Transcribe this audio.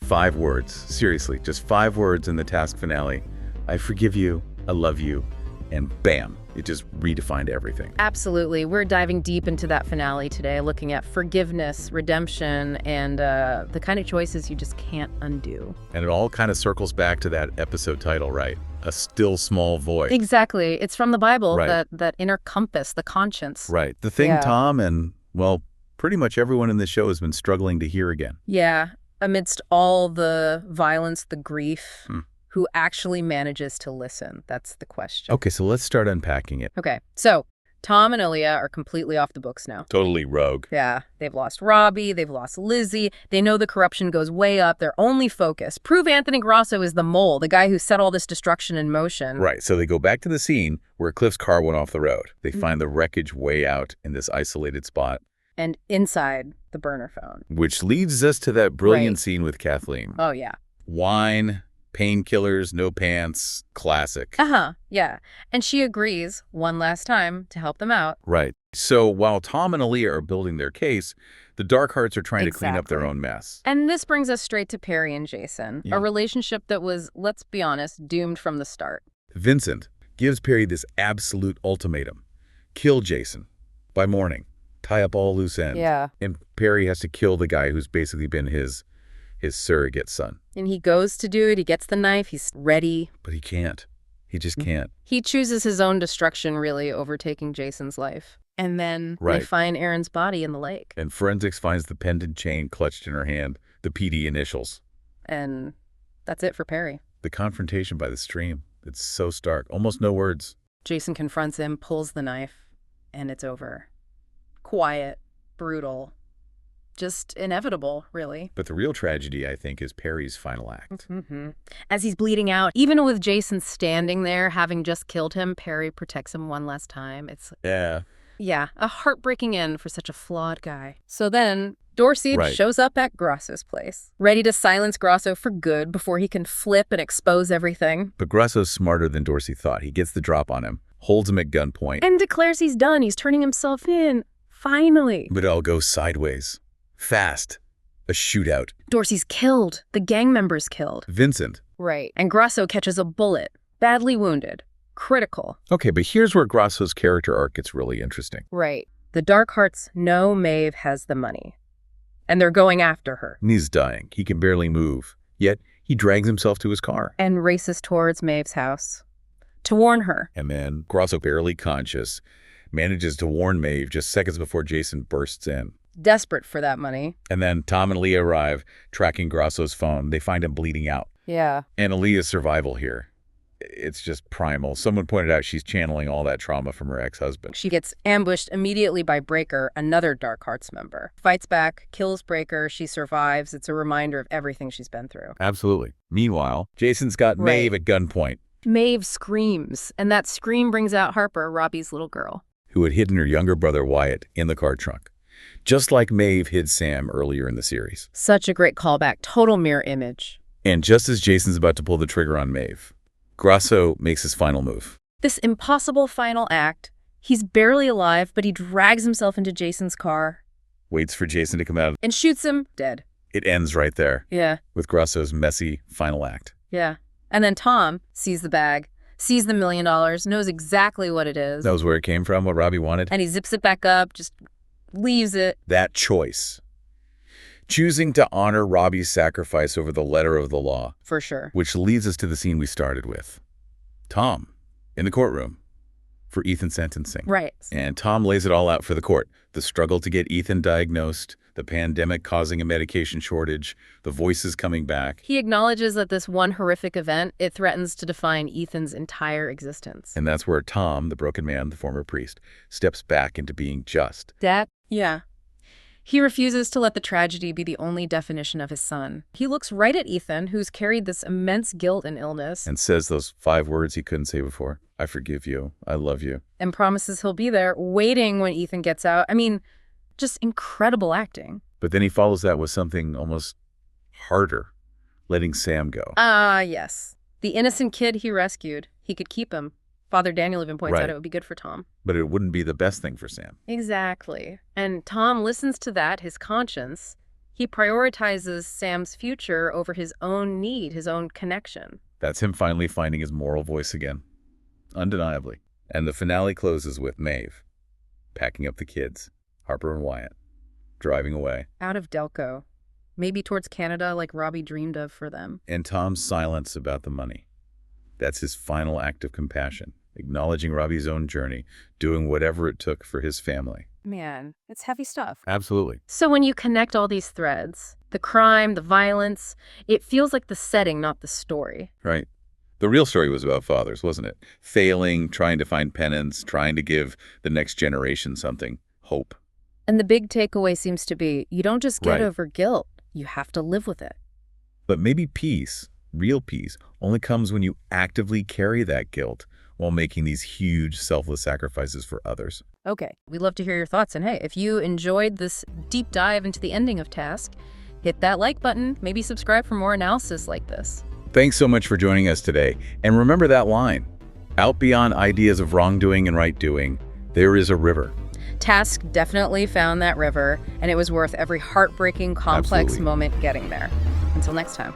5 words. Seriously, just 5 words in the task finale. I forgive you, I love you, and bam, it just redefined everything. Absolutely. We're diving deep into that finale today, looking at forgiveness, redemption, and the kind of choices you just can't undo. And it all kind of circles back to that episode title, right? A still small voice. Exactly. It's from the Bible, Right. that inner compass, the conscience. Right. The thing Yeah. Tom and, well, pretty much everyone in this show has been struggling to hear again. Yeah. Amidst all the violence, the grief, who actually manages to listen? That's the question. Okay, so let's start unpacking it. Okay. So Tom and Aleah are completely off the books now. Totally rogue. Yeah, they've lost Robbie, they've lost Lizzie, they know the corruption goes way up, their only focus. Prove Anthony Grasso is the mole, the guy who set all this destruction in motion. Right, so they go back to the scene where Cliff's car went off the road. They find the wreckage way out in this isolated spot. And inside the burner phone. Which leads us to that brilliant Right. scene with Kathleen. Oh, yeah. Wine, painkillers, no pants, classic. Yeah. And she agrees, one last time, to help them out. Right. So while Tom and Aleah are building their case, the Darkhearts are trying to clean up their Exactly. own mess. And this brings us straight to Perry and Jayson, Yeah. a relationship that was, let's be honest, doomed from the start. Vincent gives Perry this absolute ultimatum. Kill Jayson by morning. Tie up all loose ends. Yeah. And Perry has to kill the guy who's basically been his surrogate son. And he goes to do it, he gets the knife, he's ready. But he can't. He just can't. He chooses his own destruction, really, overtaking Jason's life. And then they Right. find Eryn's body in the lake. And forensics finds the pendant chain clutched in her hand, the PD initials. And that's it for Perry. The confrontation by the stream. It's so stark. Almost no words. Jayson confronts him, pulls the knife, and it's over. Quiet, brutal, just inevitable, really. But the real tragedy, I think, is Perry's final act. As he's bleeding out, even with Jayson standing there, having just killed him, Perry protects him one last time. It's, Yeah. a heartbreaking end for such a flawed guy. So then Dorsey Right. shows up at Grasso's place, ready to silence Grasso for good before he can flip and expose everything. But Grasso's smarter than Dorsey thought. He gets the drop on him, holds him at gunpoint. And declares he's done. He's turning himself in. Finally. But it all goes sideways. Fast. A shootout. Dorsey's killed. The gang member's killed. Vincent. Right. And Grasso catches a bullet. Badly wounded. Critical. Okay, but here's where Grasso's character arc gets really interesting. Right. The Darkhearts know Maeve has the money. And they're going after her. And he's dying. He can barely move. Yet, he drags himself to his car. And races towards Maeve's house. To warn her. And then, Grasso, barely conscious, manages to warn Maeve just seconds before Jayson bursts in. Desperate for that money. And then Tom and Aleah arrive, tracking Grasso's phone. They find him bleeding out. Yeah. And Aleah's survival here, it's just primal. Someone pointed out she's channeling all that trauma from her ex-husband. She gets ambushed immediately by Breaker, another Darkhearts member. Fights back, kills Breaker, she survives. It's a reminder of everything she's been through. Absolutely. Meanwhile, Jason's got Maeve at gunpoint, Maeve screams, and that scream brings out Harper, Robbie's little girl. who had hidden her younger brother Wyatt in the car trunk, just like Maeve hid Sam earlier in the series. Such a great callback, total mirror image. And just as Jason's about to pull the trigger on Maeve, Grasso makes his final move. This impossible final act, he's barely alive, but he drags himself into Jason's car Waits for Jayson to come out. and shoots him dead. It ends right there Yeah, with Grasso's messy final act. yeah. And then Tom sees the bag, sees the $1 million, knows exactly what it is, Knows where it came from, what Robbie wanted. and he zips it back up, just leaves it. That choice. Choosing to honor Robbie's sacrifice over the letter of the law, For sure. which leads us to the scene we started with. Tom, in the courtroom, for Ethan's sentencing. Right. And Tom lays it all out for the court. The struggle to get Ethan diagnosed, the pandemic causing a medication shortage, the voices coming back. He acknowledges that this one horrific event, it threatens to define Ethan's entire existence. And that's where Tom, the broken man, the former priest, steps back into being just. That? Yeah. He refuses to let the tragedy be the only definition of his son. He looks right at Ethan, who's carried this immense guilt and illness, And says those 5 words he couldn't say before. I forgive you. I love you. and promises he'll be there, waiting when Ethan gets out. I mean, just incredible acting. But then he follows that with something almost harder, letting Sam go. Yes. The innocent kid he rescued, he could keep him. Father Daniel even points out Right. it would be good for Tom. But it wouldn't be the best thing for Sam. Exactly. And Tom listens to that, his conscience. He prioritizes Sam's future over his own need, his own connection. That's him finally finding his moral voice again. Undeniably. And the finale closes with Maeve packing up the kids, Harper and Wyatt, driving away. Out of Delco. Maybe towards Canada like Robbie dreamed of for them. And Tom's silence about the money. That's his final act of compassion, acknowledging Robbie's own journey, doing whatever it took for his family. Man, it's heavy stuff. Absolutely. So when you connect all these threads, the crime, the violence, it feels like the setting, not the story. Right. The real story was about fathers, wasn't it? Failing, trying to find penance, trying to give the next generation something, hope. And the big takeaway seems to be, you don't just get Right. over guilt, you have to live with it. But maybe peace, real peace, only comes when you actively carry that guilt while making these huge selfless sacrifices for others. Okay, we'd love to hear your thoughts. And hey, if you enjoyed this deep dive into the ending of Task, hit that like button, maybe subscribe for more analysis like this. Thanks so much for joining us today. And remember that line, out beyond ideas of wrongdoing and right doing, there is a river. Task definitely found that river, and it was worth every heartbreaking, complex Absolutely. moment getting there. Until next time.